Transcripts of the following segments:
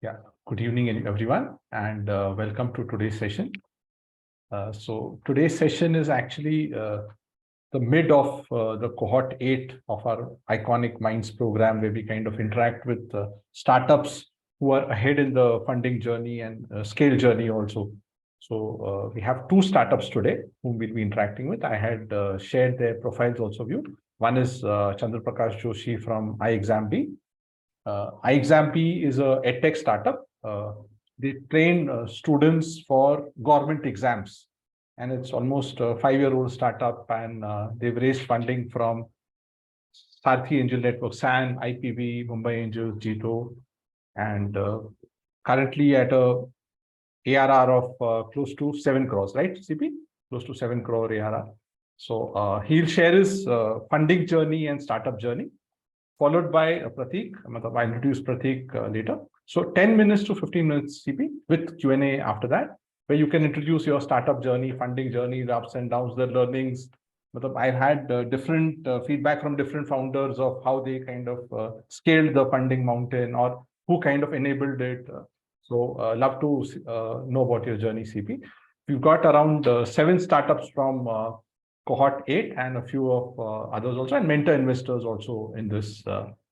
Yeah, good evening, everyone, and welcome to today's session. So today's session is actually the mid of the cohort 8 of our Iconic Minds program, where we kind of interact with startups who are ahead in the funding journey and scale journey also. So we have two startups today whom we'll be interacting with. I had shared their profiles also with you. One is Chandra Prakash Joshi from ixamBee. ixamBee is a edtech startup. They train students for government exams, and it's almost a 5-year-old startup, and they've raised funding from Sarthy Angels Network, SAN, IPV, Mumbai Angels, Jito, and currently at a ARR of close to 7 crores, right, CP? Close to 7 crore ARR. So he'll share his funding journey and startup journey, followed by Prateek. I'll introduce Prateek later. So 10 minutes to 15 minutes, CP, with Q&A after that, where you can introduce your startup journey, funding journey, the ups and downs, the learnings. I've had different feedback from different founders of how they kind of scaled the funding mountain or who kind of enabled it. So love to know about your journey, CP. We've got around 7 startups from cohort 8 and a few of others also, and mentor investors also in this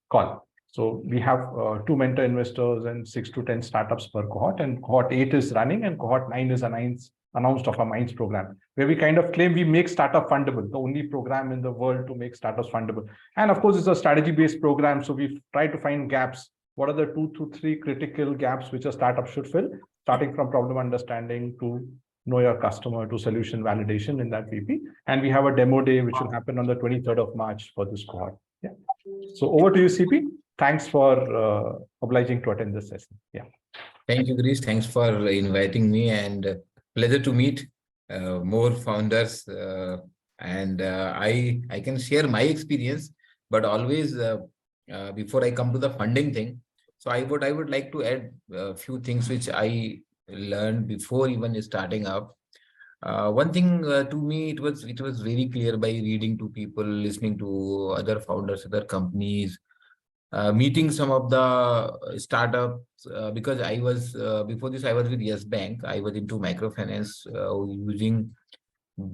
call. So we have 2 mentor investors and 6 to 10 startups per cohort, and cohort 8 is running, and cohort 9 is announced of our Minds program, where we kind of claim we make startup fundable, the only program in the world to make startups fundable. And of course, it's a strategy-based program, so we try to find gaps. What are the 2 to 3 critical gaps which a startup should fill, starting from problem understanding to know your customer to solution validation in that VP. And we have a demo day, which will happen on the 23rd of March for this cohort. Yeah. So over to you, CP. Thanks for obliging to attend this session. Yeah. Thank you, Girish. Thanks for inviting me, and pleasure to meet more founders. I can share my experience, but always before I come to the funding thing, so I would like to add a few things which I learned before even starting up. One thing to me, it was very clear by reading to people, listening to other founders, other companies, meeting some of the startups, because I was before this I was with Yes Bank. I was into microfinance, using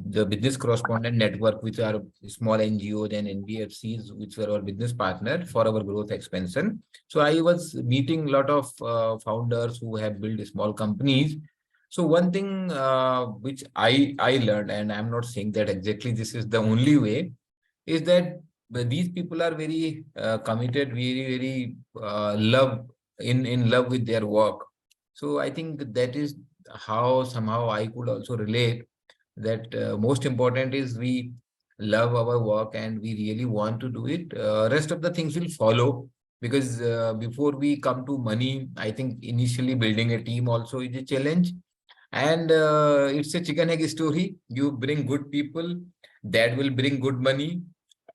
the business correspondent network, which are small NGOs and NBFCs, which were our business partner for our growth expansion. So I was meeting a lot of founders who have built small companies. So one thing which I learned, and I'm not saying that exactly this is the only way, is that these people are very committed, very in love with their work. So I think that is how somehow I could also relate that most important is we love our work and we really want to do it. Rest of the things will follow, because before we come to money, I think initially building a team also is a challenge. And it's a chicken egg story. You bring good people, that will bring good money,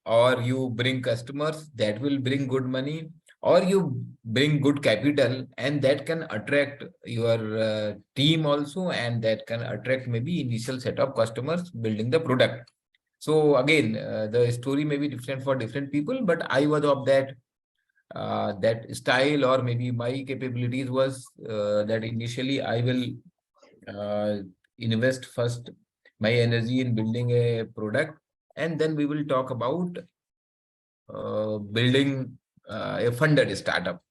or you bring customers, that will bring good money, or you bring good capital, and that can attract your team also, and that can attract maybe initial set of customers building the product. So again, the story may be different for different people, but I was of that style, or maybe my capabilities was that initially I will invest first my energy in building a product, and then we will talk about building a funded startup.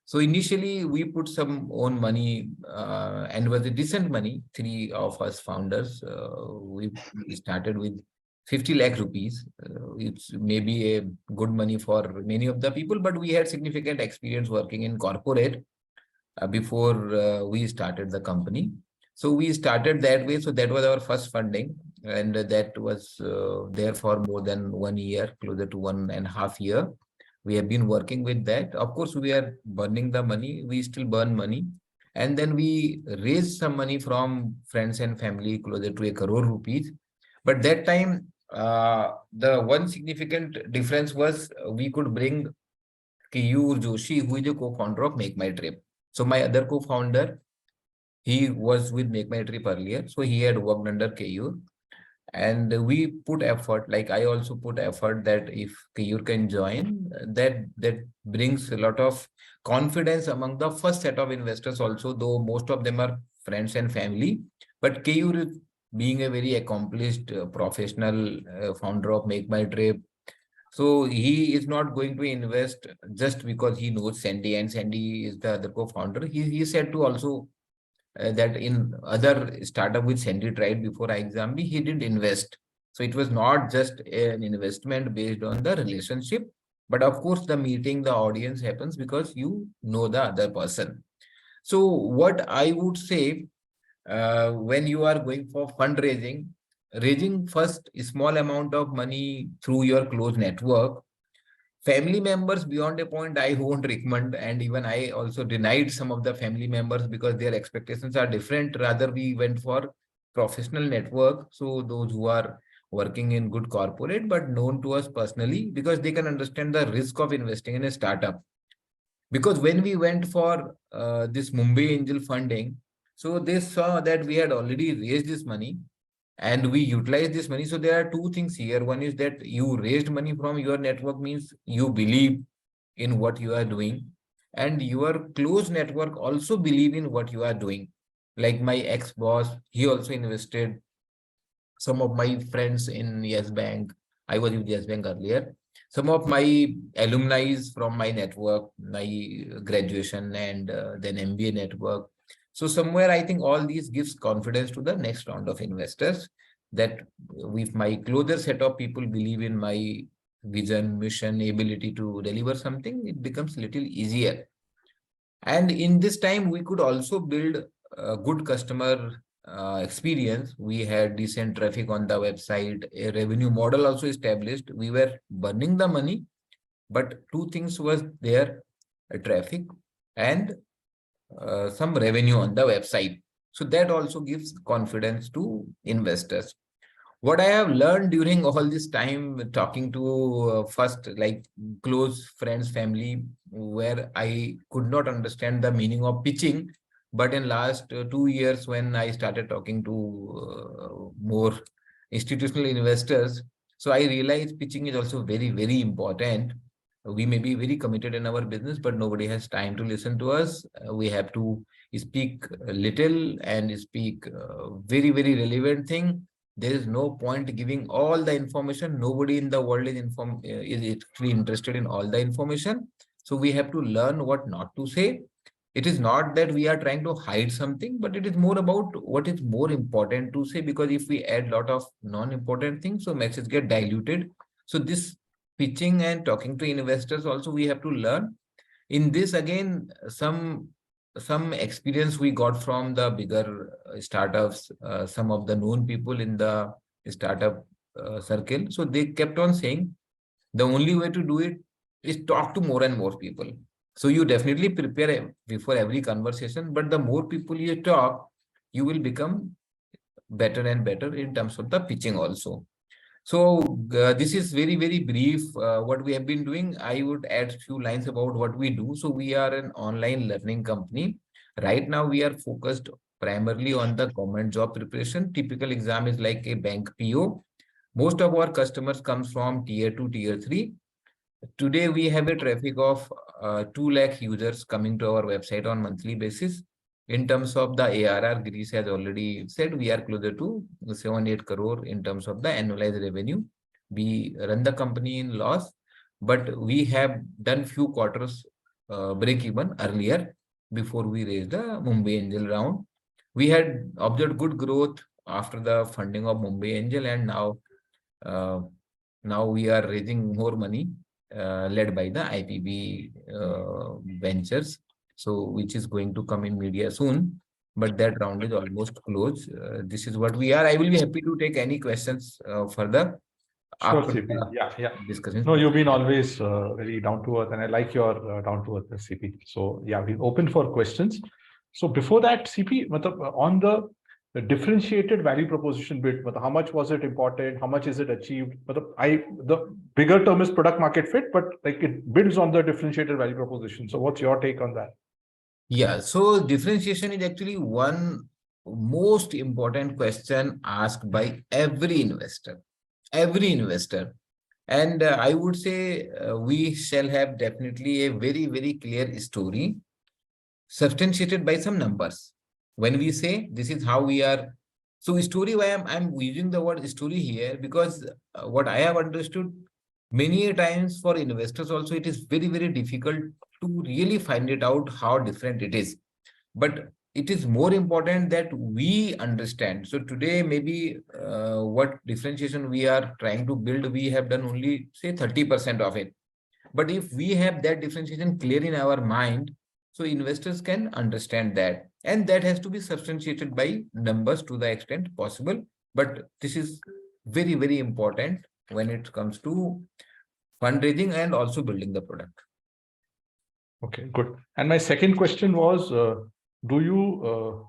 So initially we put some own money, and it was a decent money. 3 of us founders, we started with 50 lakh rupees. It's maybe a good money for many of the people, but we had significant experience working in corporate before we started the company. So we started that way. So that was our first funding, and that was there for more than 1 year, closer to 1.5 years. We have been working with that. Of course, we are burning the money. We still burn money. And then we raised some money from friends and family, closer to 1 crore rupees. But that time, the one significant difference was we could bring Keyur Joshi, who is the co-founder of Make My Trip. So my other co-founder, he was with Make My Trip earlier. So he had worked under KU. And we put effort, like I also put effort that if you can join, that brings a lot of confidence among the first set of investors also, though most of them are friends and family. But KU, being a very accomplished professional founder of Make My Trip, so he is not going to invest just because he knows Sandy and Sandy is the other co-founder. He said to also that in other startup which Sandy tried before ixamBee, he didn't invest. So it was not just an investment based on the relationship, but of course the meeting, the audience happens because you know the other person. So what I would say, when you are going for fundraising, raising first a small amount of money through your close network. Family members beyond a point, I won't recommend, and even I also denied some of the family members because their expectations are different. Rather, we went for professional network. So those who are working in good corporate but known to us personally, because they can understand the risk of investing in a startup. Because when we went for this Mumbai Angel funding, so they saw that we had already raised this money and we utilize this money. So there are two things here. One is that you raised money from your network, means you believe in what you are doing, and your close network also believe in what you are doing. Like my ex-boss, he also invested. Some of my friends in Yes Bank, I was with Yes Bank earlier. Some of my alumni from my network, my graduation and then MBA network. So somewhere I think all these gives confidence to the next round of investors that with my closer set of people believe in my vision, mission, ability to deliver something, it becomes a little easier. And in this time, we could also build a good customer experience. We had decent traffic on the website, a revenue model also established. We were burning the money, but two things was there, traffic and some revenue on the website. So that also gives confidence to investors. What I have learned during all this time talking to first like close friends, family, where I could not understand the meaning of pitching. But in last 2 years, when I started talking to more institutional investors, so I realized pitching is also very, very important. We may be very committed in our business, but nobody has time to listen to us. We have to speak little and speak very, very relevant thing. There is no point giving all the information. Nobody in the world is actually interested in all the information. So we have to learn what not to say. It is not that we are trying to hide something, but it is more about what is more important to say, because if we add a lot of non-important things, so message get diluted. So this pitching and talking to investors also we have to learn. In this again, some experience we got from the bigger startups, some of the known people in the startup circle. So they kept on saying the only way to do it is talk to more and more people. So you definitely prepare before every conversation, but the more people you talk, you will become better and better in terms of the pitching also. So this is very, very brief what we have been doing. I would add few lines about what we do. So we are an online learning company. Right now we are focused primarily on the government job preparation. Typical exam is like a bank PO. Most of our customers comes from tier 2, tier 3. Today we have a traffic of 2 lakh users coming to our website on monthly basis. In terms of the ARR, Greece has already said we are closer to 7-8 crore in terms of the annualized revenue. We run the company in loss, but we have done few quarters break even earlier before we raised the Mumbai Angel round. We had observed good growth after the funding of Mumbai Angel, and uh, now we are raising more money led by the IPB ventures, so which is going to come in media soon. But that round is almost closed. This is what we are. I will be happy to take any questions further Sure, after CP. the Yeah, yeah. discussion. No, you've been always very down to earth, and I like your down to earth, CP. So yeah, we're open for questions. So before that, CP, on the differentiated value proposition bit, how much was it important? How much is it achieved? The bigger term is product market fit, but like it builds on the differentiated value proposition. So what's your take on that? Yeah, so differentiation is actually one most important question asked by every investor. Every investor. And I would say we shall have definitely a very, very clear story substantiated by some numbers. When we say this is how we are, so story, why I'm using the word story here, because what I have understood many a times for investors also, it is very, very difficult to really find it out how different it is. But it is more important that we understand. So today, maybe what differentiation we are trying to build, we have done only say 30% of it. But if we have that differentiation clear in our mind, so investors can understand that. And that has to be substantiated by numbers to the extent possible. But this is very, very important when it comes to fundraising and also building the product. Okay, good. And my second question was, do you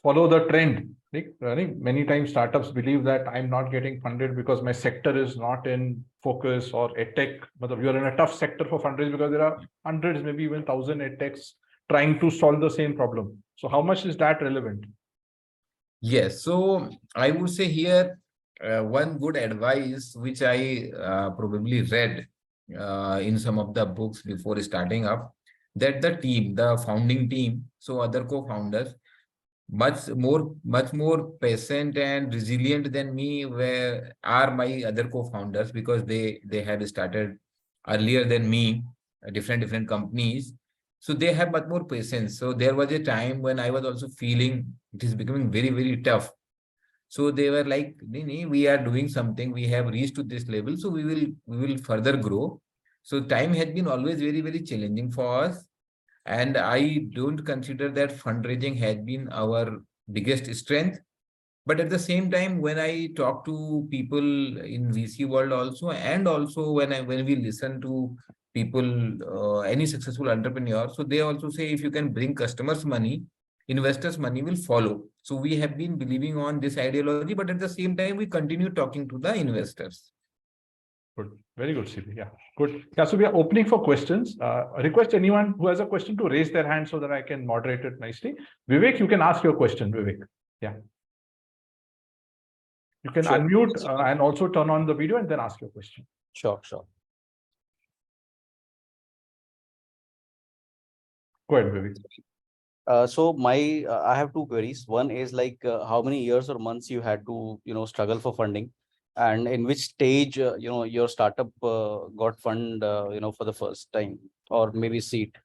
follow the trend? I think many times startups believe that I'm not getting funded because my sector is not in focus, or edtech, but you're in a tough sector for fundraising because there are hundreds, maybe even 1,000 edtechs trying to solve the same problem. So how much is that relevant? Yes, so I would say here one good advice which I probably read in some of the books before starting up, that the team, the founding team, so other co-founders, much more patient and resilient than me were are my other co-founders, because they had started earlier than me, different companies. So they have much more patience. So there was a time when I was also feeling it is becoming very, very tough. So they were like, "Nee, we are doing something, we have reached to this level, so we will further grow." So time has been always very, very challenging for us. And I don't consider that fundraising has been our biggest strength. But at the same time, when I talk to people in VC world also, and also when we listen to people, any successful entrepreneur, so they also say if you can bring customers money, investors money will follow. So we have been believing on this ideology, but at the same time, we continue talking to the investors. Good. Very good, CP. Yeah, good. Yeah, so we are opening for questions. Request anyone who has a question to raise their hand so that I can moderate it nicely. Vivek, you can ask your question, Vivek. Yeah. You can unmute and also turn on the video and then ask your question. Sure. Go ahead, Vivek. So I have two queries. One is like how many years or months you had to struggle for funding, and in which stage your startup got fund for the first time, or maybe seed.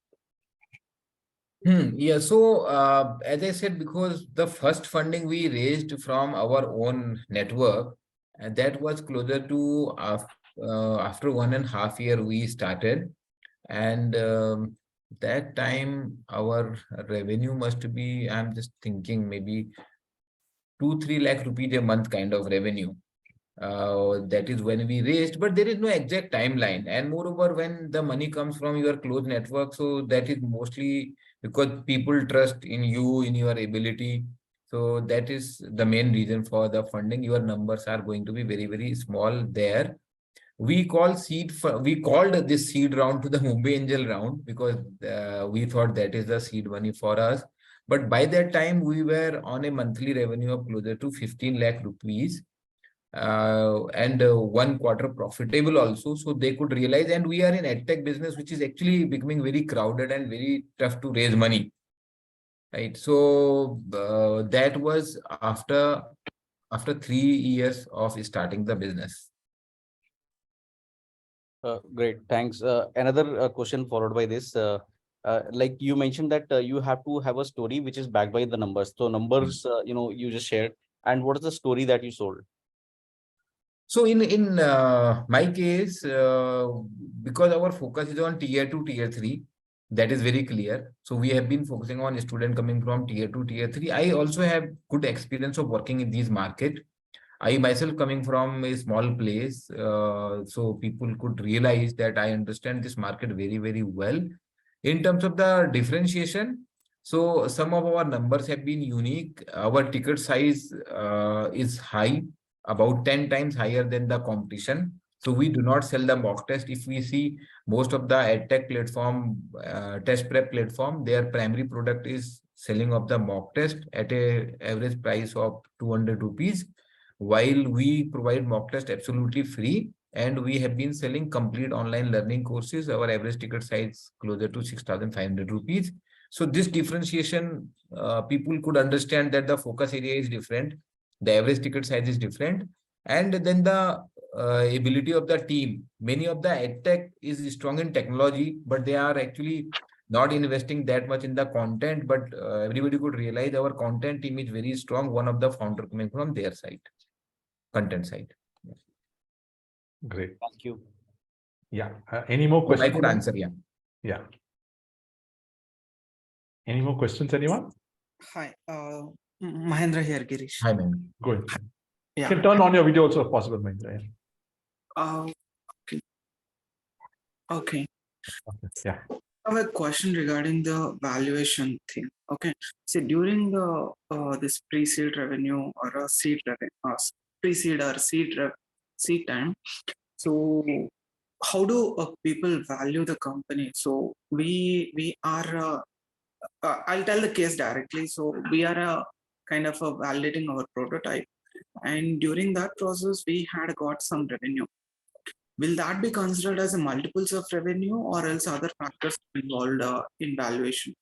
Yeah, so as I said, because the first funding we raised from our own network, and that was closer to after 1.5 years we started. And that time our revenue must be, I'm just thinking, maybe 2-3 lakh rupees a month kind of revenue. That is when we raised, but there is no exact timeline. And moreover, when the money comes from your closed network, so that is mostly because people trust in you, in your ability. So that is the main reason for the funding. Your numbers are going to be very, very small there. We called this seed round to the Mumbai Angel round, because we thought that is the seed money for us. But by that time, we were on a monthly revenue of closer to 15 lakh rupees. And 1 quarter profitable also, so they could realize. And we are in edtech business, which is actually becoming very crowded and very tough to raise money, right? So that was after 3 years of starting the business. Great, thanks. Another question followed by this. Like you mentioned that you have to have a story which is backed by the numbers. So numbers, you just shared. And what is the story that you sold? So in my case, because our focus is on tier 2, tier 3, that is very clear. So we have been focusing on student coming from tier 2, tier 3. I also have good experience of working in these market. I myself coming from a small place, so people could realize that I understand this market very, very well. In terms of the differentiation, so some of our numbers have been unique. Our ticket size is high, about 10 times higher than the competition. So we do not sell the mock test. If we see most of the edtech platform, test prep platform, their primary product is selling of the mock test at a average price of 200 rupees, while we provide mock test absolutely free, and we have been selling complete online learning courses. Our average ticket size closer to 6,500 rupees. So this differentiation, people could understand that the focus area is different, the average ticket size is different, and then the ability of the team. Many of the edtech is strong in technology, but they are actually not investing that much in the content. But everybody could realize our content team is very strong. One of the founder coming from their side, content side. Great. Thank you. Yeah. Any more I questions? could answer, yeah. Yeah. Any more questions, anyone? Hi, Mahendra here, Girish. Hi, man. Go ahead. You Yeah. can turn on your video also if possible, Mahendra. Yeah. Okay. Okay. Okay. Yeah. I have a question regarding the valuation thing. Okay. So during the this pre-seed revenue or a seed revenue, pre-seed or seed time. So how do people value the company? So we are. I'll tell the case directly. So we are kind of validating our prototype, and during that process, we had got some revenue. Will that be considered as a multiples of revenue, or else other factors involved in valuation?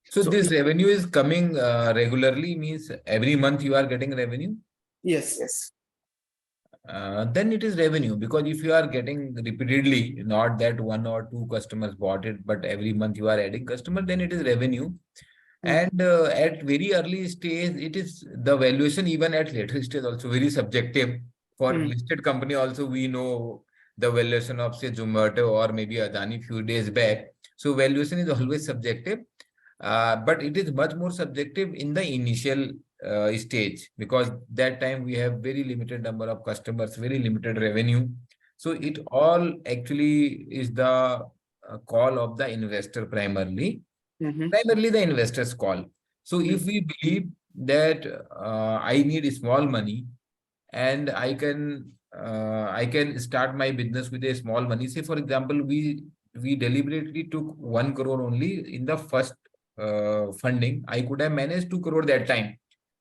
So So- this revenue is coming regularly, means every month you are getting revenue. Yes. Then it is revenue, because if you are getting repeatedly, not that one or two customers bought it, but every month you are adding customer, then it is revenue. And at very early stage, it is the valuation. Even at later stage also very subjective. For listed company also, we know the valuation of say Zomato or maybe Adani few days back. So valuation is always subjective, but it is much more subjective in the initial stage, because that time we have very limited number of customers, very limited revenue. So it all actually is the call of the investor primarily. Primarily the investors call. So if we believe that I need small money and I can start my business with a small money. Say for example, we deliberately took 1 crore only in the first funding. I could have managed 2 crore that time,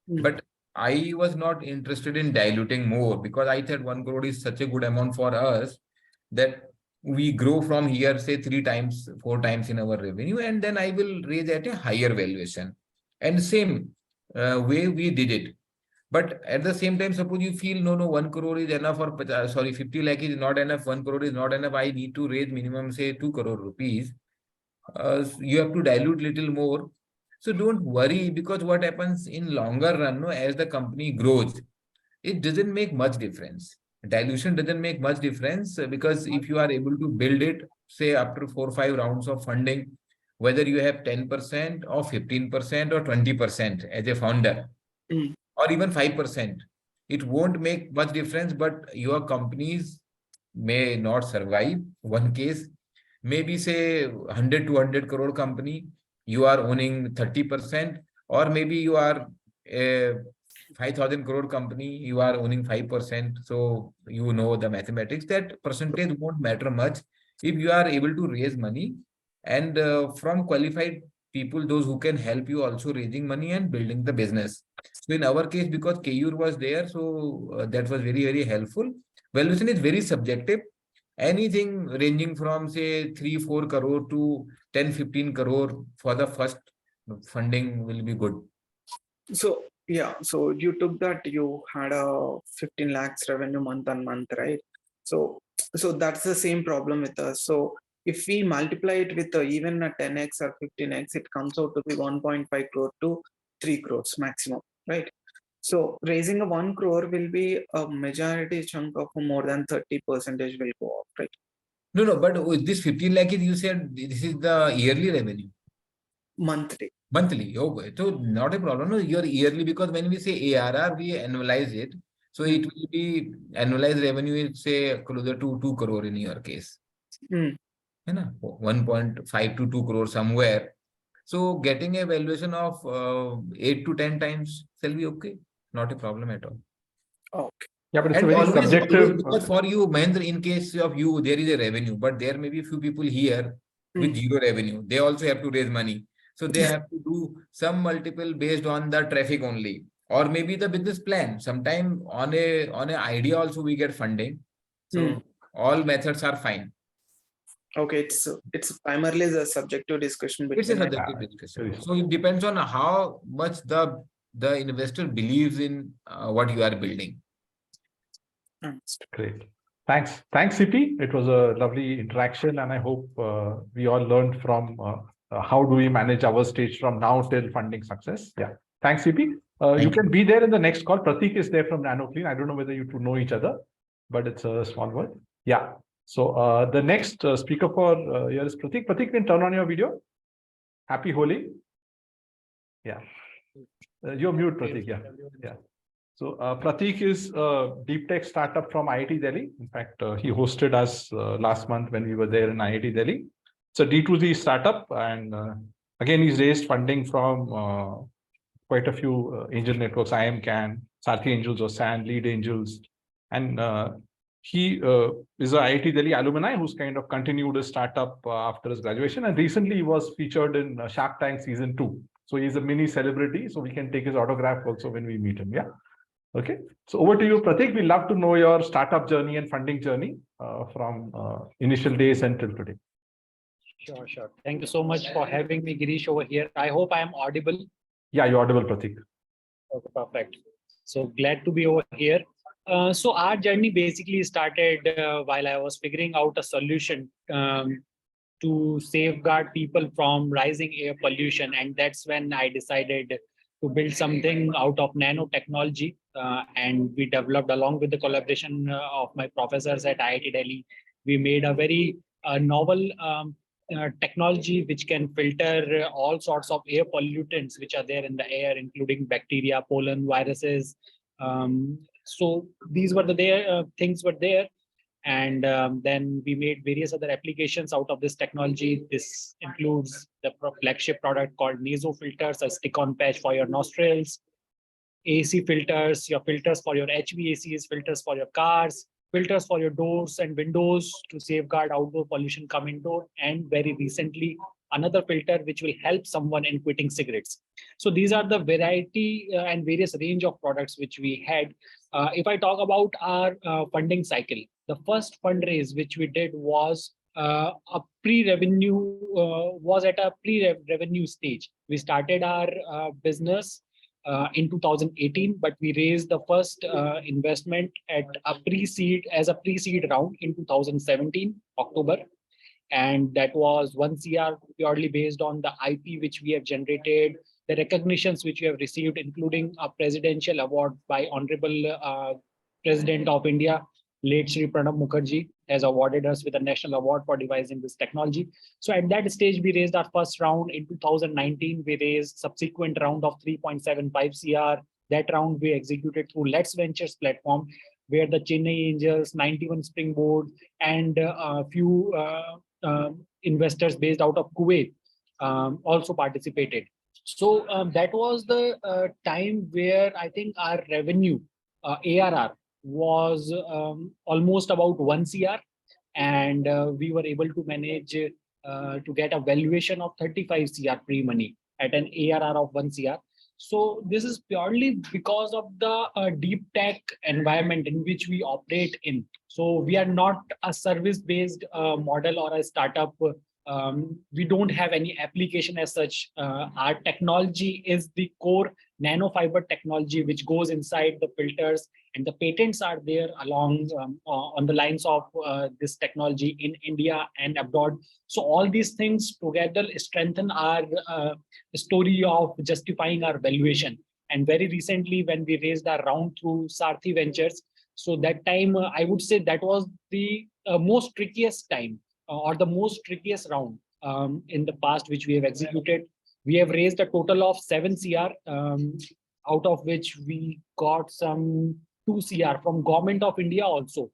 but I was not interested in diluting more, because I thought 1 crore is such a good amount for us that we grow from here, say 3 times, 4 times in our revenue, and then I will raise at a higher valuation. And same way we did it. But at the same time, suppose you feel, no, 1 crore is enough, or 50 lakh is not enough, 1 crore is not enough, I need to raise minimum, say 2 crore rupees. You have to dilute little more. So don't worry, because what happens in longer run, no, as the company grows, it doesn't make much difference. Dilution doesn't make much difference, because if you are able to build it, say after 4 or 5 rounds of funding, whether you have 10% or 15% or 20% as a founder, or even 5%, it won't make much difference, but your companies may not survive. One case, maybe say 100 to 100 crore company, you are owning 30%, or maybe you are a 5,000 crore company, you are owning 5%. So you know the mathematics, that percentage won't matter much if you are able to raise money, and from qualified people, those who can help you also raising money and building the business. So in our case, because KUR was there, so that was very, very helpful. Valuation is very subjective. Anything ranging from say 3-4 crore to 10-15 crore for the first funding will be good. So yeah, so you took that, you had a 15 lakhs revenue month on month, right? So that's the same problem with us. So if we multiply it with even a 10x or 15x, it comes out to be 1.5 crore to 3 crores maximum, right? So raising a 1 crore will be a majority chunk of more than 30% will go off, right? No, but this 15 lakh is, you said this is the yearly revenue. Monthly. Monthly. Okay. So not a problem. No, your yearly, because when we say ARR, we annualize it. So it will be annualized revenue is say closer to 2 crore in your case. 1.5 to 2 crore somewhere. So getting a valuation of 8 to 10 times shall be okay. Not a problem at all. Okay. Yeah, but it's And a very always, subjective. because for you, Mahendra, in case of you, there is a revenue, but there may be few people here with zero revenue. They also have to raise money. So they have to do some multiple based on the traffic only, or maybe the business plan. Sometime on a idea also we get funding. So all methods are fine. Okay, it's primarily the subjective discussion It's a between. subjective discussion. So it depends on how much the investor believes in what you are building. Great. Thanks, CP. It was a lovely interaction, and I hope we all learned from how do we manage our stage from now till funding success. Yeah. Thanks, CP. You can be there in the next call. Prateek is there from Nanoclean. I don't know whether you two know each other, but it's a small world. Yeah. So the next speaker for here is Prateek. Prateek, can turn on your video. Happy Holi. Yeah. You're mute, Prateek. Yeah. Yeah. So Prateek is a deep tech startup from IIT Delhi. In fact, he hosted us last month when we were there in IIT Delhi. It's a D2C startup, and again, he's raised funding from quite a few angel networks, IMCAN, Sarthy Angels or SAN, Lead Angels, and he is a IIT Delhi alumni who's kind of continued his startup after his graduation, and recently he was featured in Shark Tank season 2. So he's a mini celebrity, so we can take his autograph also when we meet him. Yeah. Okay, so over to you, Prateek. We'd love to know your startup journey and funding journey from initial days until today. Sure. Thank you so much for having me, Girish, over here. I hope I am audible. Yeah, you're audible, Prateek. Okay, perfect. So glad to be over here. So our journey basically started while I was figuring out a solution to safeguard people from rising air pollution. And that's when I decided to build something out of nanotechnology. And we developed, along with the collaboration of my professors at IIT Delhi, we made a very novel technology which can filter all sorts of air pollutants which are there in the air, including bacteria, pollen, viruses. So these were the things were there. And then we made various other applications out of this technology. This includes the flagship product called Naso filters, a stick-on patch for your nostrils, AC filters, your filters for your HVACs, filters for your cars, filters for your doors and windows to safeguard outdoor pollution come indoor, and very recently, another filter which will help someone in quitting cigarettes. So these are the variety and various range of products which we had. If I talk about our funding cycle, the first fundraise which we did was a pre-revenue, was at a pre-revenue stage. We started our business in 2018, but we raised the first investment at a pre-seed round in 2017, October. And that was 1 CR purely based on the IP which we have generated, the recognitions which we have received, including a presidential award by Honorable President of India, late Shri Pranab Mukherjee, has awarded us with a national award for devising this technology. So at that stage, we raised our first round. In 2019, we raised subsequent round of 3.75 CR. That round we executed through Let's Ventures platform, where the Chennai Angels, 91 Springboard, and a few investors based out of Kuwait also participated. So that was the time where I think our revenue, ARR, was almost about 1 CR, and we were able to manage to get a valuation of 35 CR pre-money at an ARR of 1 CR. So this is purely because of the deep tech environment in which we operate in. So we are not a service-based model or a startup. We don't have any application as such. Our technology is the core nanofiber technology which goes inside the filters, and the patents are there along on the lines of this technology in India and abroad. So all these things together strengthen our story of justifying our valuation. And very recently, when we raised our round through Sarthy Ventures, so that time I would say that was the most trickiest time or the most trickiest round in the past which we have executed. We have raised a total of 7 CR, out of which we got some 2 CR from Government of India also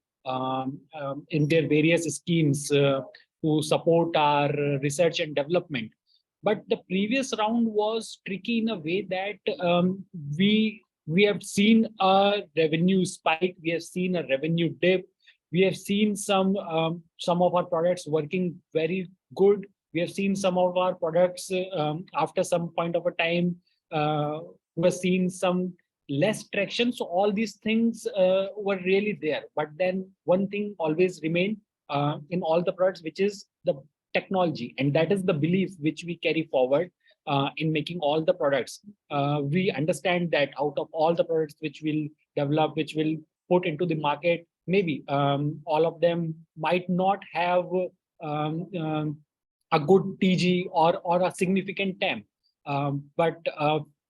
in their various schemes to support our research and development. But the previous round was tricky in a way that we have seen a revenue spike, we have seen a revenue dip, we have seen some of our products working very good, We have seen some of our products after some point of a time, we have seen some less traction. So all these things were really there. But then one thing always remained in all the products, which is the technology. And that is the belief which we carry forward in making all the products. We understand that out of all the products which we'll develop, which will put into the market, maybe all of them might not have a good TG or a significant TAM. But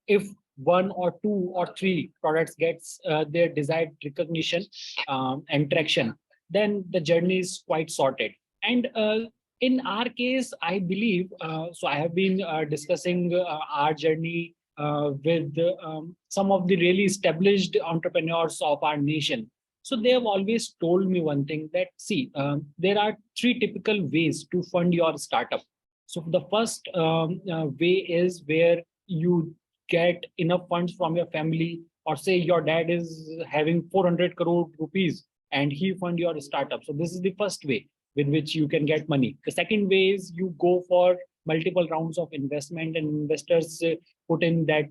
if one or two or three products gets their desired recognition and traction, then the journey is quite sorted. And in our case, I believe, so I have been discussing our journey with some of the really established entrepreneurs of our nation. So they have always told me one thing, that see, there are three typical ways to fund your startup. So the first way is where you get enough funds from your family, or say your dad is having 400 crore rupees and he fund your startup. So this is the first way with which you can get money. The second way is you go for multiple rounds of investment, and investors put in that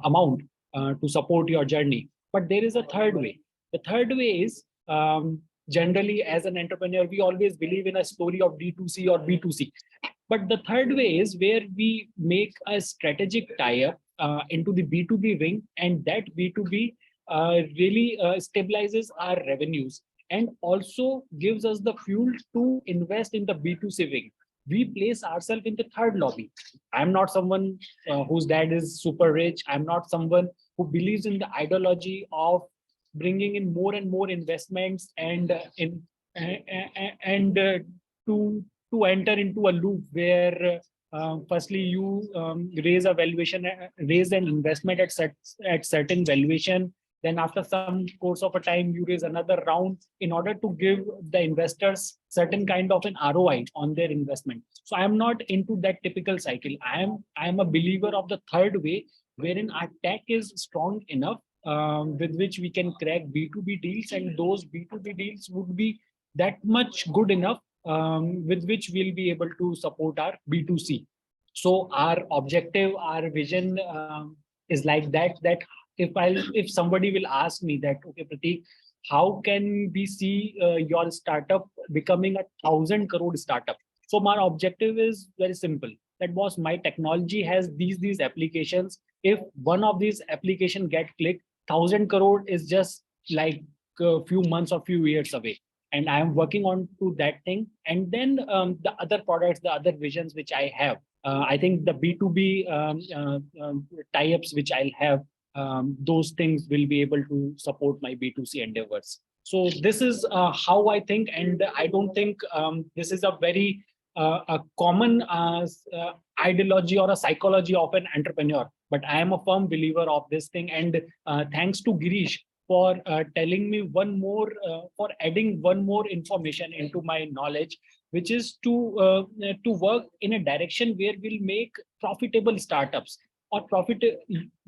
amount to support your journey. But there is a third way. The third way is generally, as an entrepreneur, we always believe in a story of D2C or B2C. But the third way is where we make a strategic tie-up into the B2B wing, and that B2B really stabilizes our revenues and also gives us the fuel to invest in the B2C wing. We place ourselves in the third lobby. I'm not someone whose dad is super rich. I'm not someone who believes in the ideology of bringing in more and more investments and to enter into a loop where firstly you raise an investment at certain valuation. Then after some course of a time, you raise another round in order to give the investors certain kind of an ROI on their investment. So I am not into that typical cycle. I am a believer of the third way, wherein our tech is strong enough with which we can crack B2B deals, and those B2B deals would be that much good enough with which we'll be able to support our B2C. So our objective, our vision is like that, if somebody will ask me that, okay, Prateek, how can we see your startup becoming a 1,000 crore startup? So my objective is very simple. That was, my technology has these applications. If one of these applications get clicked, 1,000 crore is just like a few months or few years away. And I am working on to that thing. And then the other products, the other visions which I have, I think the B2B tie-ups which I'll have, those things will be able to support my B2C endeavors. So this is how I think, and I don't think this is a very a common ideology or a psychology of an entrepreneur, but I am a firm believer of this thing. And thanks to Girish for telling me one more, for adding one more information into my knowledge, which is to work in a direction where we'll make profitable startups. Or profit,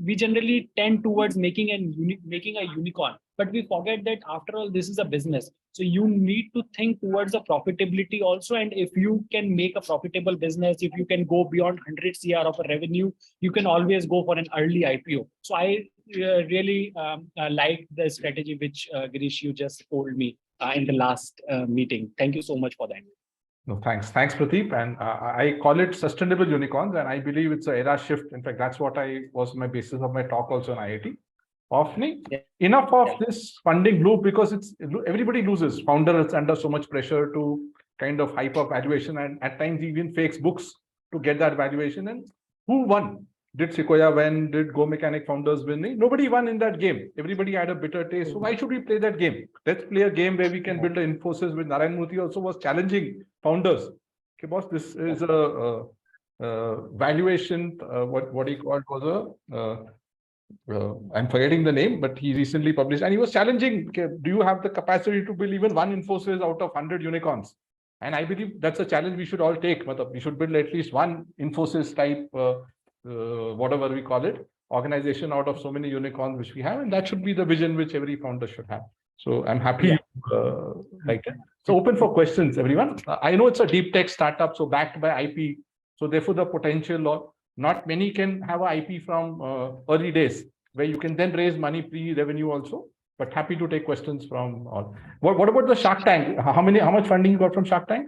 we generally tend towards making a unicorn, but we forget that after all, this is a business. So you need to think towards the profitability also. And if you can make a profitable business, if you can go beyond 100 CR of a revenue, you can always go for an early IPO. So I really like the strategy which Girish, you just told me in the last meeting. Thank you so much for that. No, thanks, Prateek. And I call it sustainable unicorns, and I believe it's an era shift. In fact, that's what was my basis of my talk also in IIT. Enough of this funding loop, because everybody loses. Founders under so much pressure to kind of hype up valuation, and at times even fakes books to get that valuation. And who won? Did Sequoia win? Did Go Mechanic founders win? Nobody won in that game. Everybody had a bitter taste. So why should we play that game? Let's play a game where we can build an Infosys with Narayan Murthy also was challenging founders. Okay, boss, this is a valuation. What he called was I'm forgetting the name, but he recently published, and he was challenging. Okay, do you have the capacity to build even one Infosys out of 100 unicorns? And I believe that's a challenge we should all take. We should build at least one Infosys type, whatever we call it, organization out of so many unicorns which we have, and that should be the vision which every founder should have. So I'm happy you like it. So open for questions, everyone. I know it's a deep tech startup, so backed by IP. So therefore, the potential, or not many can have an IP from early days, where you can then raise money pre-revenue also. But happy to take questions from all. What about the Shark Tank? How much funding you got from Shark Tank?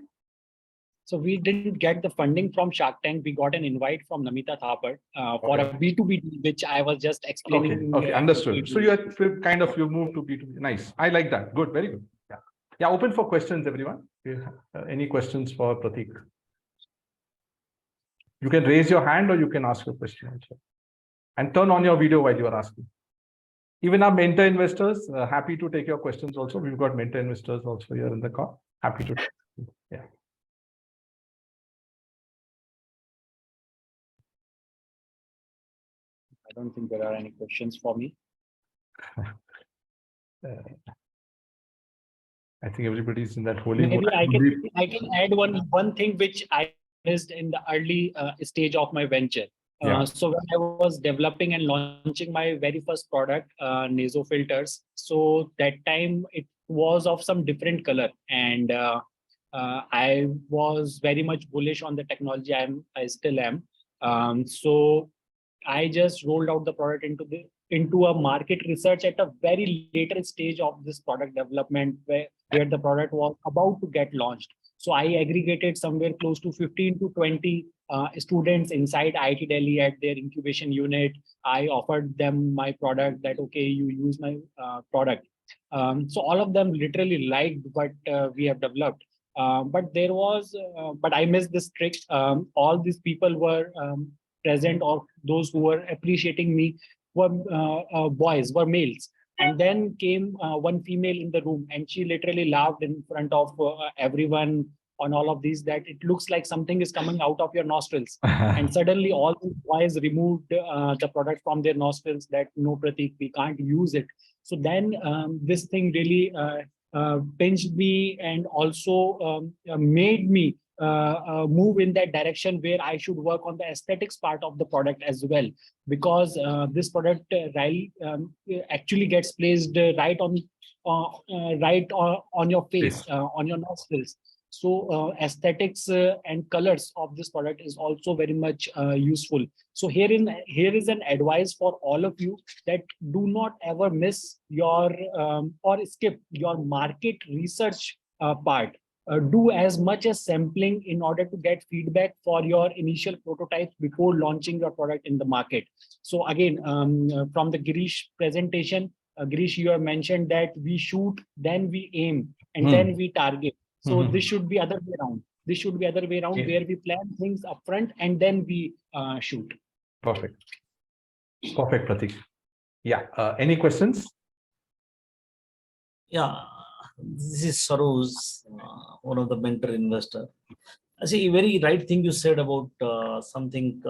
So we didn't get the funding from Shark Tank. We got an invite from Namita Thapar for a B2B deal, which I was just explaining. Okay, understood. So you moved to B2B. Nice. I like that. Good, very good. Yeah. Yeah, open for questions, everyone. Any questions for Prateek? You can raise your hand or you can ask a question also. And turn on your video while you are asking. Even our mentor investors, happy to take your questions also. We've got mentor investors also here in the call. Happy to. Yeah. I don't think there are any questions for me. I think everybody's in that holy Maybe mode. I can add one thing which I missed in the early stage of my venture. Yeah. So when I was developing and launching my very first product, naso filters, so that time it was of some different color, and I was very much bullish on the technology. I still am. So I just rolled out the product into a market research at a very later stage of this product development, where the product was about to get launched. So I aggregated somewhere close to 15 to 20 students inside IIT Delhi at their incubation unit. I offered them my product, that, okay, you use my product. So all of them literally liked what we have developed. But I missed this trick. All these people were present, or those who were appreciating me were boys, were males. And then came one female in the room, and she literally laughed in front of everyone on all of these, that it looks like something is coming out of your nostrils. And suddenly all the boys removed the product from their nostrils, that no, Prateek, we can't use it. So then this thing really pinched me, and also made me move in that direction, where I should work on the aesthetics part of the product as well, because this product actually gets placed right on your face, on your nostrils. So aesthetics and colors of this product is also very much useful. So here is an advice for all of you, that do not ever miss your or skip your market research part. Do as much as sampling in order to get feedback for your initial prototypes before launching your product in the market. So again, from the Girish presentation, Girish, you have mentioned that we shoot, then we aim, and then we target. So this should be other way around. This should be other way around, where we plan things upfront and then we shoot. Perfect, Prateek. Yeah. Any questions? Yeah. This is Saroj, one of the mentor investor. I see, very right thing you said about something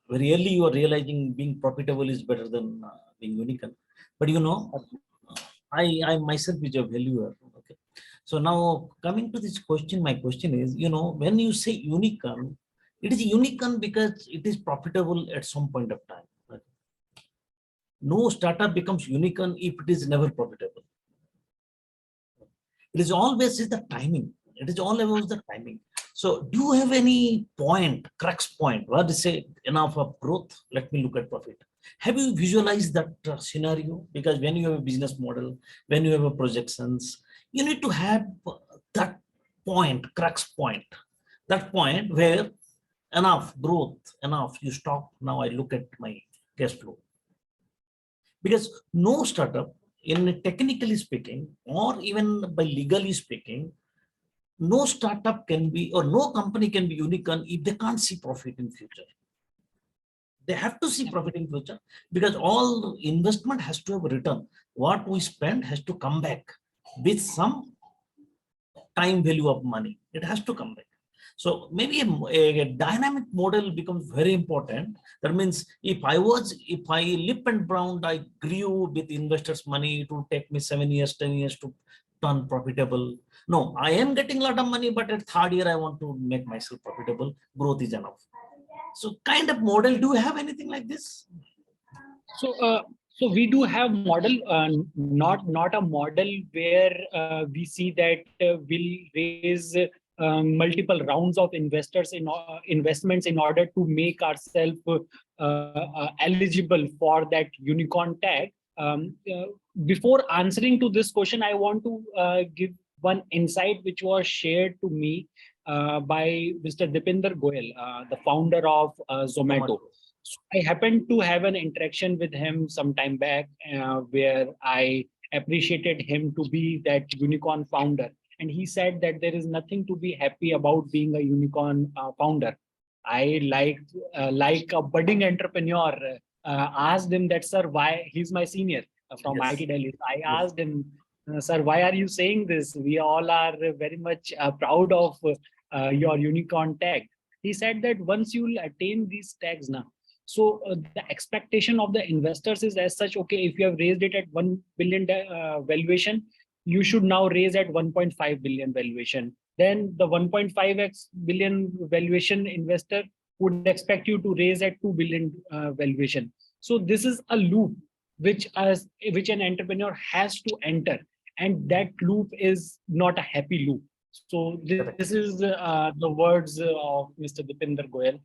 very early. You are realizing being profitable is better than being unicorn. But you know, I myself is a valuer. Okay. So now coming to this question, my question is, you know, when you say unicorn, it is unicorn because it is profitable at some point of time. Okay. No startup becomes unicorn if it is never profitable. It is always the timing. It is all about the timing. So do you have any crux point, where to say enough of growth, let me look at profit? Have you visualized that scenario? Because when you have a business model, when you have a projections, you need to have that crux point, that point where enough growth, enough, you stop, now I look at my cash flow. Because no startup, in technically speaking, or even by legally speaking, no startup can be, or no company can be unicorn if they can't see profit in future. They have to see profit in future, because all investment has to have a return. What we spend has to come back with some time value of money. It has to come back. So maybe a dynamic model becomes very important. That means if I lip and brown, I grew with investors' money, it would take me 7 years, 10 years to turn profitable. No, I am getting a lot of money, but at third year, I want to make myself profitable. Growth is enough. So kind of model, do you have anything like this? So So we do have model, not a model where we see that we'll raise multiple rounds of investors in investments in order to make ourselves eligible for that unicorn tag. Before answering to this question, I want to give one insight which was shared to me by Mr. Dipinder Goyal, the founder of Zomato. So I happened to have an interaction with him some time back where I appreciated him to be that unicorn founder. And he said that there is nothing to be happy about being a unicorn founder. I like a budding entrepreneur, asked him that, sir, why? He's my senior from Yes. IT Delhi. I asked him, sir, why are you saying this? We all are very much proud of your unicorn tag. He said that once you will attain these tags now, so the expectation of the investors is as such, okay, if you have raised it at 1 billion valuation, you should now raise at 1.5 billion valuation. Then the 1.5x billion valuation investor would expect you to raise at 2 billion valuation. So this is a loop which an entrepreneur has to enter, and that loop is not a happy loop. So this is the words of Mr. Dipinder Goyal,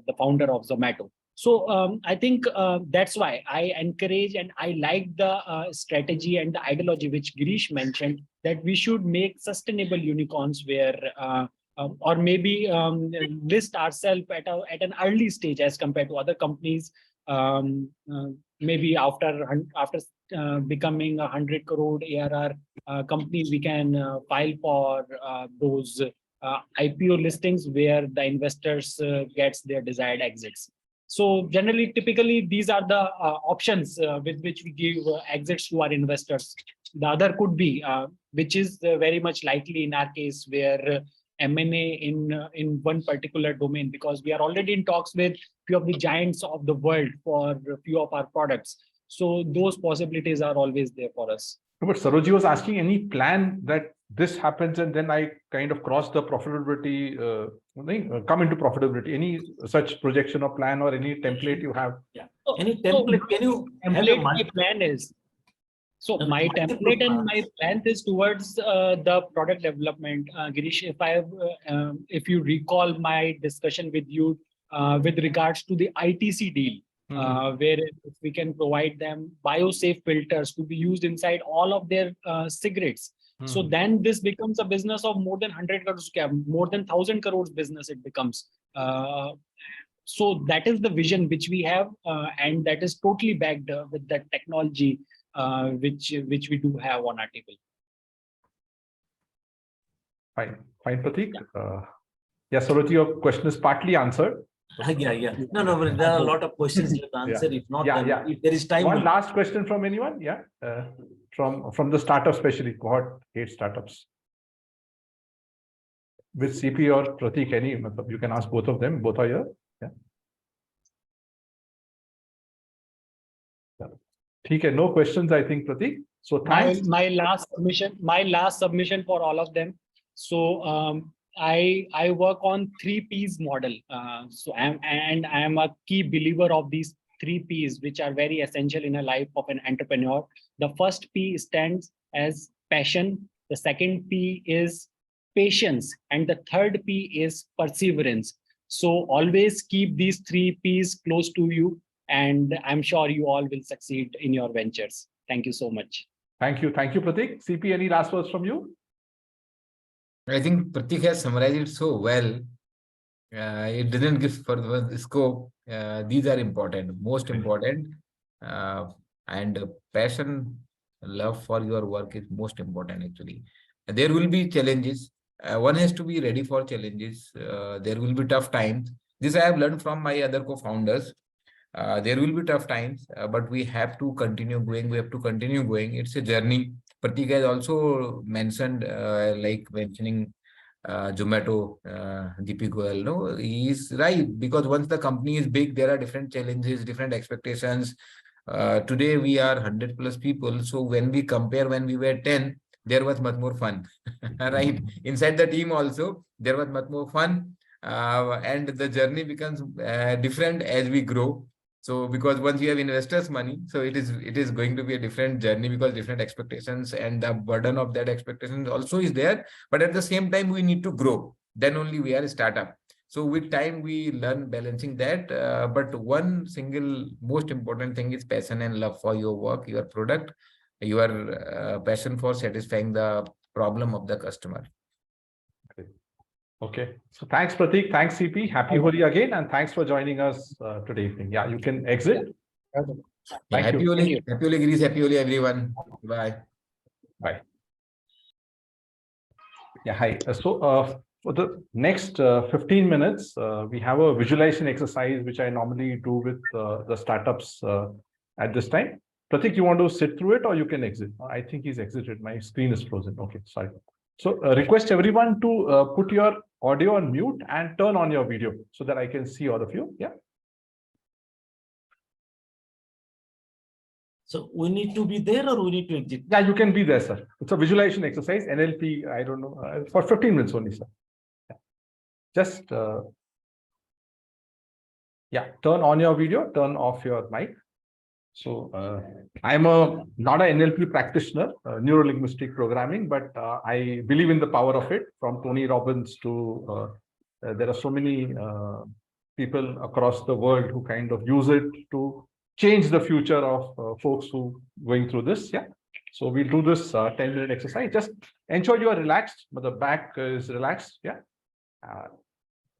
the founder of Zomato. So I think that's why I encourage and I like the strategy and the ideology which Girish mentioned, that we should make sustainable unicorns where or maybe list ourselves at an early stage as compared to other companies. Maybe after becoming 100 crore ARR companies, we can file for those IPO listings where the investors gets their desired exits. So generally, typically, these are the options with which we give exits to our investors. The other could be, which is very much likely in our case, where M&A in one particular domain, because we are already in talks with few of the giants of the world for a few of our products. So those possibilities are always there for us. But Saroji was asking any plan that this happens and then I kind of cross the profitability, come into profitability. Any such projection or plan or any template you have? Yeah. Any template? Can you have a my plan is? So my template and my plan is towards the product development. Girish, if you recall my discussion with you with regards to the ITC deal, where if we can provide them biosafe filters to be used inside all of their cigarettes. So then this becomes a business of more than 100 crores, more than 1,000 crores business it becomes. So that is the vision which we have, and that is totally backed with that technology which we do have on our table. Fine, Prateek. Yeah, Saroji, your question is partly answered. Yeah. No, but there are a lot of questions to answer. If not, if there is time. One last question from anyone? Yeah, from the startup, especially Cohort 8 startups. With CP or Prateek, any, you can ask both of them. Both are here. Yeah. No questions, I think, Prateek. So thanks. My last submission for all of them. So I work on 3 P's model. So I am a key believer of these 3 P's, which are very essential in a life of an entrepreneur. The first P stands as passion. The second P is patience, and the third P is perseverance. So always keep these 3 P's close to you, and I'm sure you all will succeed in your ventures. Thank you so much. Thank you, Prateek. CP, any last words from you? I think Prateek has summarized it so well. It didn't give further scope. These are important, most important, and passion, love for your work is most important. Actually, there will be challenges. One has to be ready for challenges. There will be tough times. This I have learned from my other co-founders. There will be tough times, but we have to continue going. We have to continue going. It's a journey. Prateek has also mentioned, like mentioning Zomato, DP Goyal. No, he's right, because once the company is big, there are different challenges, different expectations. Today we are 100 plus people. So when we compare, when we were 10, there was much more fun, right? Inside the team also, there was much more fun. And the journey becomes different as we grow. So because once you have investors' money, so it is going to be a different journey because different expectations and the burden of that expectation also is there. But at the same time, we need to grow. Then only we are a startup. So with time, we learn balancing that. But one single most important thing is passion and love for your work, your product, your passion for satisfying the problem of the customer. Okay. So thanks, Prateek. Thanks, CP. Happy Holi again. And thanks for joining us today evening. Yeah, you can exit. Yeah, Thank happy you. Holi. Happy Holi, Girish. Happy Holi, everyone. Bye. Bye. Yeah, hi. For the next 15 minutes, we have a visualization exercise, which I normally do with the startups at this time. Prateek, you want to sit through it or you can exit? I think he's exited. My screen is frozen. Okay, sorry. So request everyone to put your audio on mute and turn on your video so that I can see all of you. Yeah. So we need to be there or we need to exit? Yeah, you can be there, sir. It's a visualization exercise, NLP, I don't know, for 15 minutes only, sir. Yeah. Just, yeah, turn on your video, turn off your mic. So I'm not an NLP practitioner, neuro-linguistic programming, but I believe in the power of it. From Tony Robbins to there are so many people across the world who kind of use it to change the future of folks who going through this. Yeah. So we'll do this 10-minute exercise. Just ensure you are relaxed, but the back is relaxed. Yeah.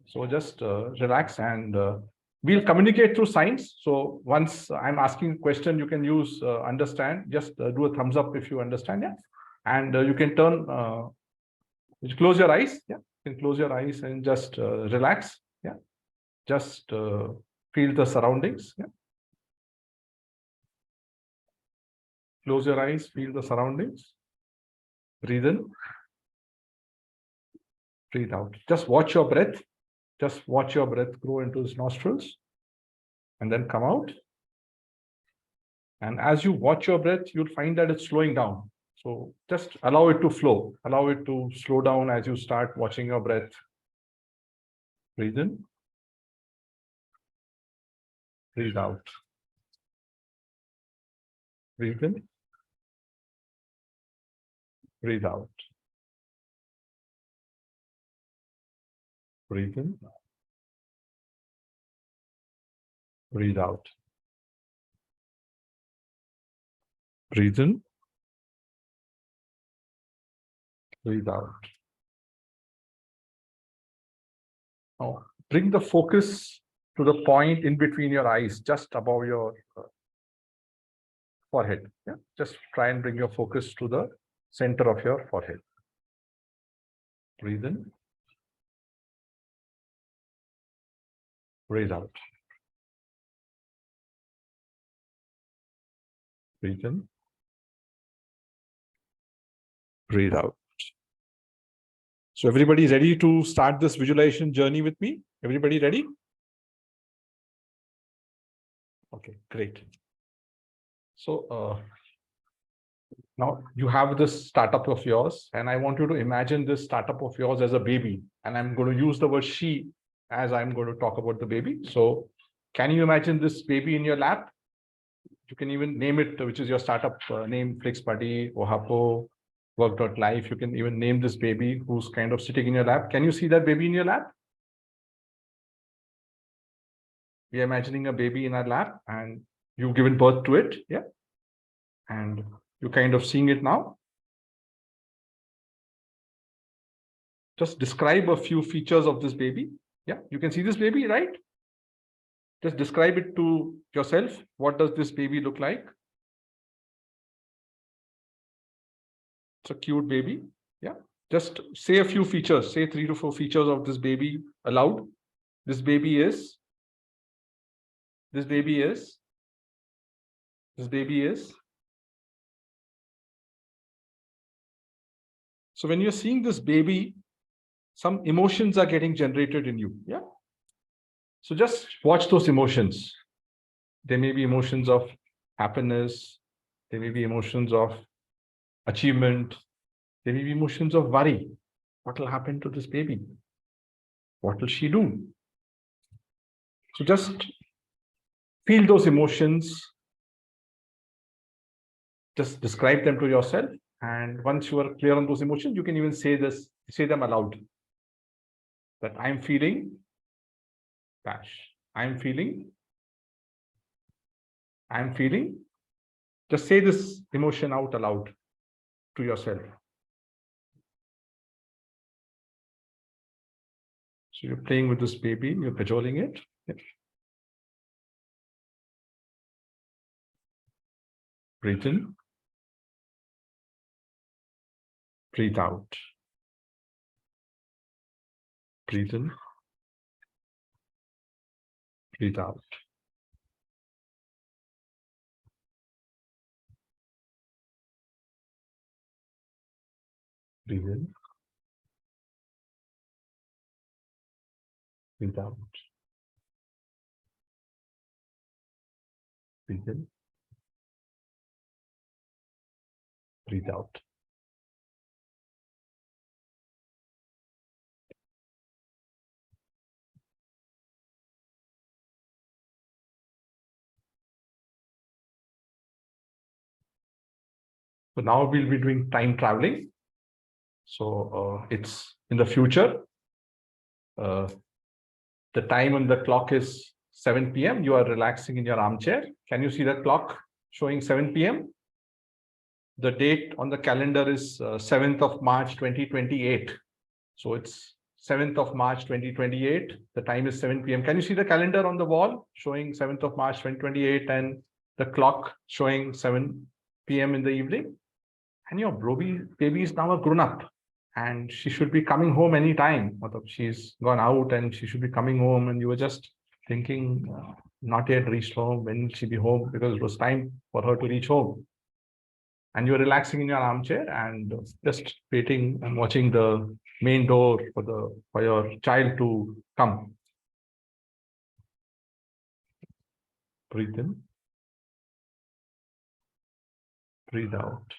So just relax and we'll communicate through signs. So once I'm asking a question, you can use understand. Just do a thumbs up if you understand. Yeah. And you can turn, close your eyes. Yeah. You can close your eyes and just relax. Yeah. Just feel the surroundings. Yeah. Close your eyes, feel the surroundings. Breathe in. Breathe out. Just watch your breath. Just watch your breath go into his nostrils and then come out. And as you watch your breath, you'll find that it's slowing down. So just allow it to flow. Allow it to slow down as you start watching your breath. Breathe in. Breathe out. Breathe in. Breathe out. Breathe in. Breathe out. Breathe in. Breathe out. Now, bring the focus to the point in between your eyes, just above your forehead. Yeah, just try and bring your focus to the center of your forehead. Breathe in. Breathe out. Breathe in. Breathe out. So everybody ready to start this visualization journey with me? Everybody ready? Okay, great. So now you have this startup of yours, and I want you to imagine this startup of yours as a baby. And I'm going to use the word she as I'm going to talk about the baby. So can you imagine this baby in your lap? You can even name it, which is your startup name, FlixBuddy, Ohapo, Work.life. You can even name this baby who's kind of sitting in your lap. Can you see that baby in your lap? We are imagining a baby in our lap and you've given birth to it. Yeah. And you're kind of seeing it now. Just describe a few features of this baby. Yeah, you can see this baby, right? Just describe it to yourself. What does this baby look like? It's a cute baby. Yeah. Just say a few features. Say 3 to 4 features of this baby aloud. This baby is. This baby is. This baby is. So when you're seeing this baby, some emotions are getting generated in you. Yeah. So just watch those emotions. There may be emotions of happiness. There may be emotions of achievement. There may be emotions of worry. What will happen to this baby? What will she do? So just feel those emotions. Just describe them to yourself. And once you are clear on those emotions, you can even say them aloud. That I'm feeling dash. I'm feeling. Just say this emotion out aloud to yourself. So you're playing with this baby, you're cajoling it. Yes. Breathe in. Breathe out. Breathe in. Breathe out. Breathe in. Breathe out. Breathe in. Breathe out. So now we'll be doing time traveling. So it's in the future. The time on the clock is 7 p.m. You are relaxing in your armchair. Can you see the clock showing 7 p.m.? The date on the calendar is 7th of March 2028. So it's 7th of March 2028. The time is 7 p.m. Can you see the calendar on the wall showing 7th of March 2028 and the clock showing 7 p.m. in the evening? And your baby is now a grown-up and she should be coming home anytime. She's gone out and she should be coming home, and you were just thinking, not yet reached home. When will she be home? Because it was time for her to reach home. And you're relaxing in your armchair and just waiting and watching the main door for your child to come. Breathe in. Breathe out.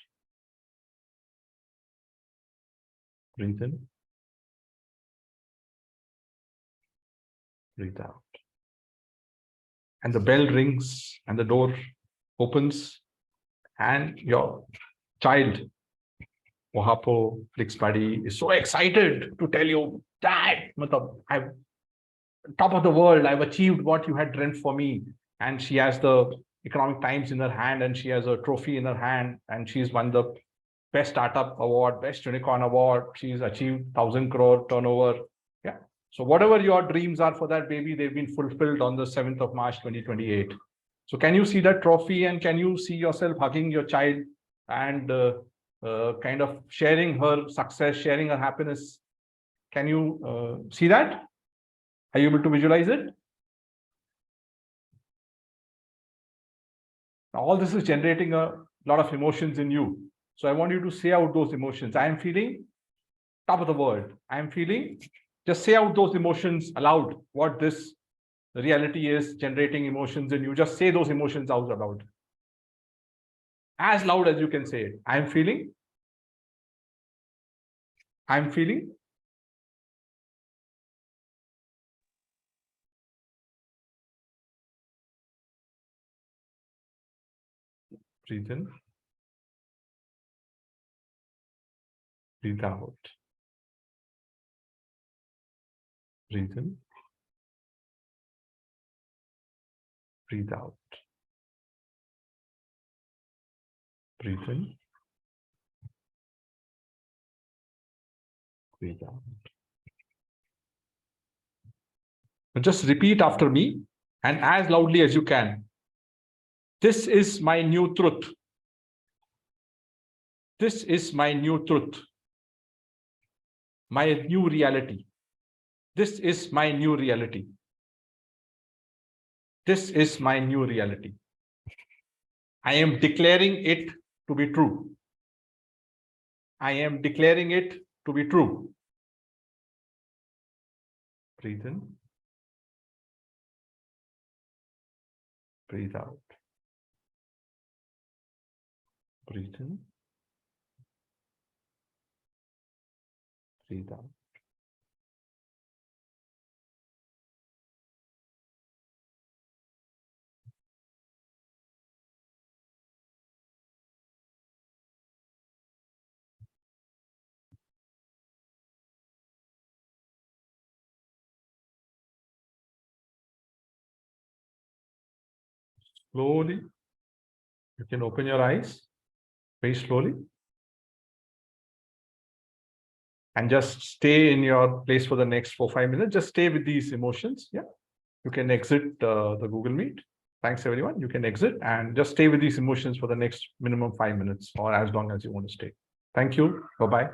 Breathe in. Breathe out. And the bell rings and the door opens and your child, Wahapo ixamBee, is so excited to tell you, Dad, I'm top of the world. I've achieved what you had dreamt for me. And she has the Economic Times in her hand and she has a trophy in her hand and she's won the Best Startup Award, Best Unicorn Award. She's achieved 1,000 crore turnover. Yeah. So whatever your dreams are for that baby, they've been fulfilled on the 7th of March, 2028. So can you see that trophy and can you see yourself hugging your child and kind of sharing her success, sharing her happiness? Can you see that? Are you able to visualize it? Now, all this is generating a lot of emotions in you. So I want you to say out those emotions. I am feeling top of the world. I am feeling, just say out those emotions aloud, what this reality is generating emotions in you. Just say those emotions out aloud. As loud as you can say it. I am feeling. I am feeling. Breathe in. Breathe out. Breathe in. Breathe out. Breathe in. Breathe out. Now just repeat after me and as loudly as you can. This is my new truth. This is my new truth. My new reality. This is my new reality. This is my new reality. I am declaring it to be true. I am declaring it to be true. Breathe in. Breathe out. Breathe in. Breathe out. Slowly. You can open your eyes very slowly. And just stay in your place for the next 4-5 minutes. Just stay with these emotions. Yeah. You can exit the Google Meet. Thanks, everyone. You can exit and just stay with these emotions for the next minimum 5 minutes or as long as you want to stay. Thank you. Bye-bye.